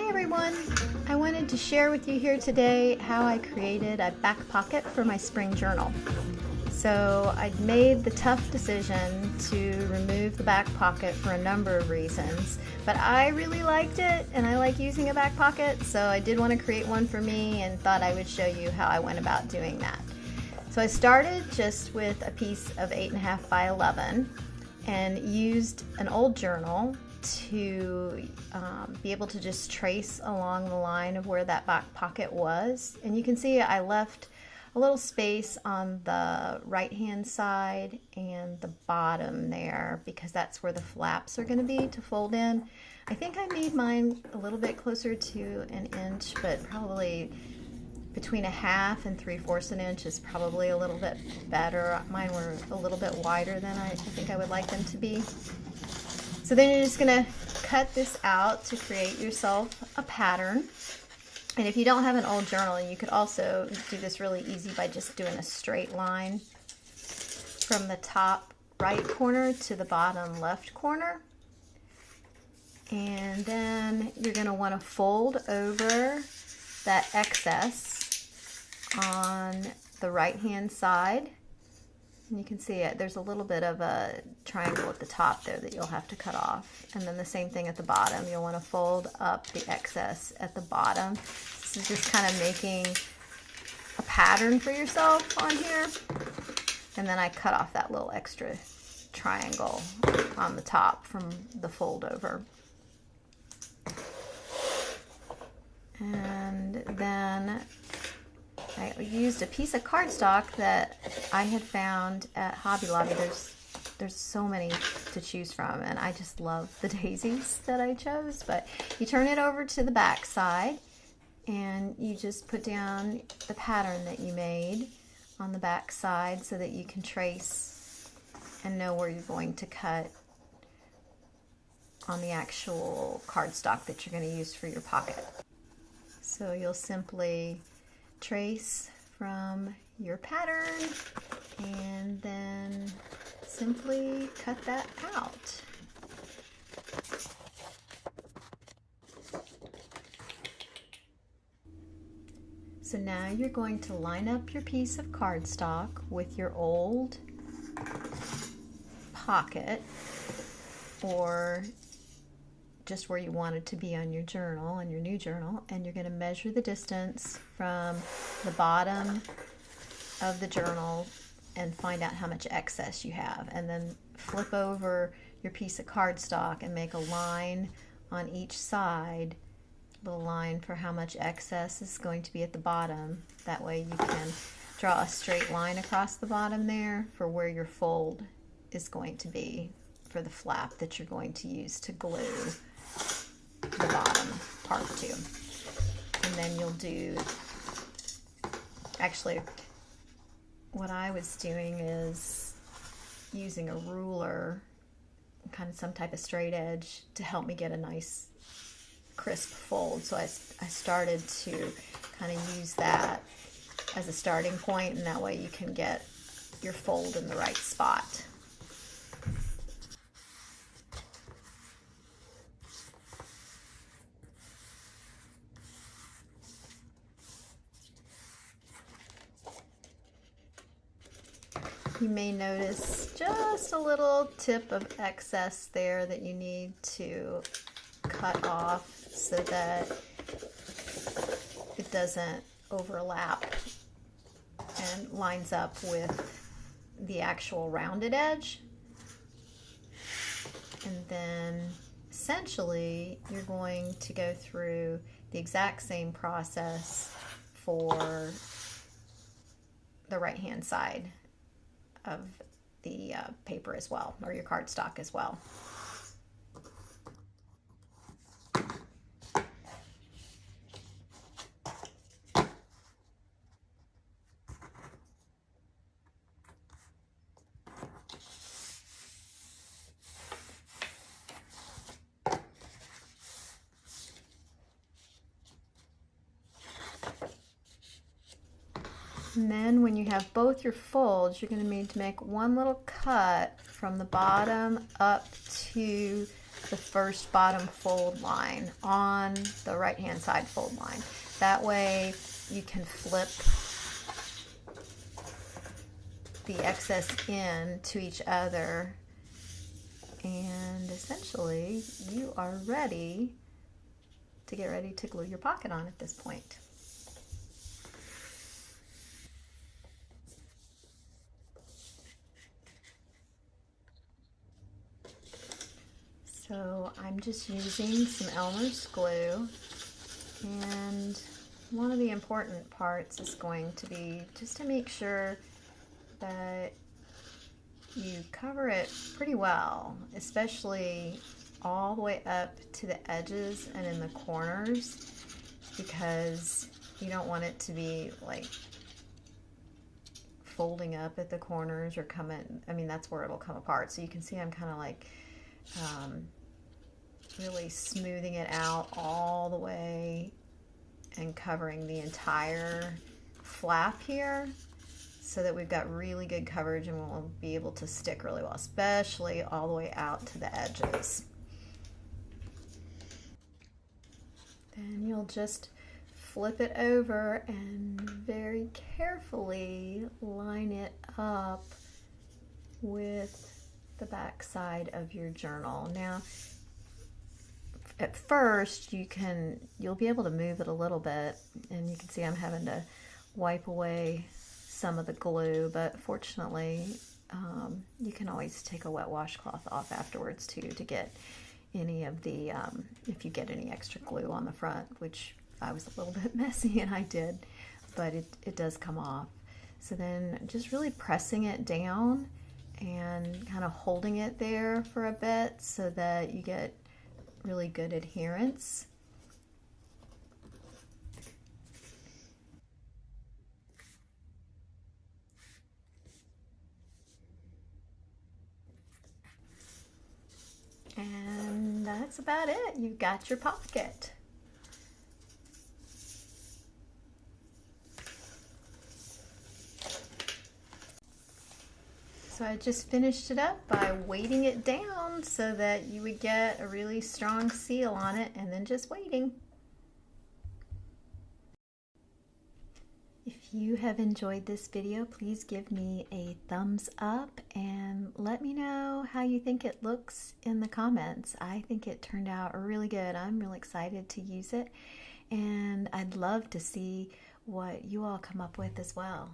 Hi everyone! I wanted to share with you here today how I created a back pocket for my spring journal. So I made the tough decision to remove the back pocket for a number of reasons, but I really liked it and I like using a back pocket, so I did want to create one for me and thought I would show you how I went about doing that. So I started just with a piece of 8.5 by 11 and used an old journal to be able to just trace along the line of where that back pocket was. And you can see I left a little space on the right hand side and the bottom there because that's where the flaps are going to be to fold in. I think I made mine a little bit closer to an inch, but probably between 1/2 and 3/4 an inch is probably a little bit better. Mine were a little bit wider than I think I would like them to be. So then you're just going to cut this out to create yourself a pattern. And if you don't have an old journal, you could also do this really easy by just doing a straight line from the top right corner to the bottom left corner. And then you're going to want to fold over that excess on the right hand side. And you can see it, there's a little bit of a triangle at the top there that you'll have to cut off. And then the same thing at the bottom. You'll want to fold up the excess at the bottom. This is just kind of making a pattern for yourself on here. And then I cut off that little extra triangle on the top from the fold over. And then I used a piece of cardstock that I had found at Hobby Lobby. There's so many to choose from, and I just love the daisies that I chose. But you turn it over to the back side, and you just put down the pattern that you made on the back side so that you can trace and know where you're going to cut on the actual cardstock that you're going to use for your pocket. So you'll simply trace from your pattern and then simply cut that out. So now you're going to line up your piece of cardstock with your old pocket, or just where you want it to be on your journal, on your new journal, and you're going to measure the distance from the bottom of the journal and find out how much excess you have, and then flip over your piece of cardstock and make a line on each side, a little line for how much excess is going to be at the bottom. That way you can draw a straight line across the bottom there for where your fold is going to be for the flap that you're going to use to glue the bottom part to. And then you'll do, actually what I was doing is using a ruler, kind of some type of straight edge, to help me get a nice crisp fold. So I started to kind of use that as a starting point, and that way you can get your fold in the right spot. You may notice just a little tip of excess there that you need to cut off so that it doesn't overlap and lines up with the actual rounded edge. And then essentially you're going to go through the exact same process for the right hand side of the paper as well, or your cardstock as well. And then when you have both your folds, you're going to need to make one little cut from the bottom up to the first bottom fold line on the right hand side fold line. That way you can flip the excess in to each other, and essentially you are ready to glue your pocket on at this point. So I'm just using some Elmer's glue, and one of the important parts is going to be just to make sure that you cover it pretty well, especially all the way up to the edges and in the corners, because you don't want it to be like folding up at the corners or coming, I mean, that's where it'll come apart. So you can see I'm kind of like really smoothing it out all the way and covering the entire flap here so that we've got really good coverage and we'll be able to stick really well, especially all the way out to the edges. Then you'll just flip it over and very carefully line it up with the back side of your journal. Now, at first you'll be able to move it a little bit, and you can see I'm having to wipe away some of the glue, but fortunately you can always take a wet washcloth off afterwards too to get any of the if you get any extra glue on the front, which I was a little bit messy and I did, but it does come off. So then just really pressing it down and kind of holding it there for a bit so that you get really good adherence. And that's about it. You've got your pocket. So I just finished it up by weighting it down so that you would get a really strong seal on it, and then just waiting. If you have enjoyed this video, please give me a thumbs up and let me know how you think it looks in the comments. I think it turned out really good. I'm really excited to use it, and I'd love to see what you all come up with as well.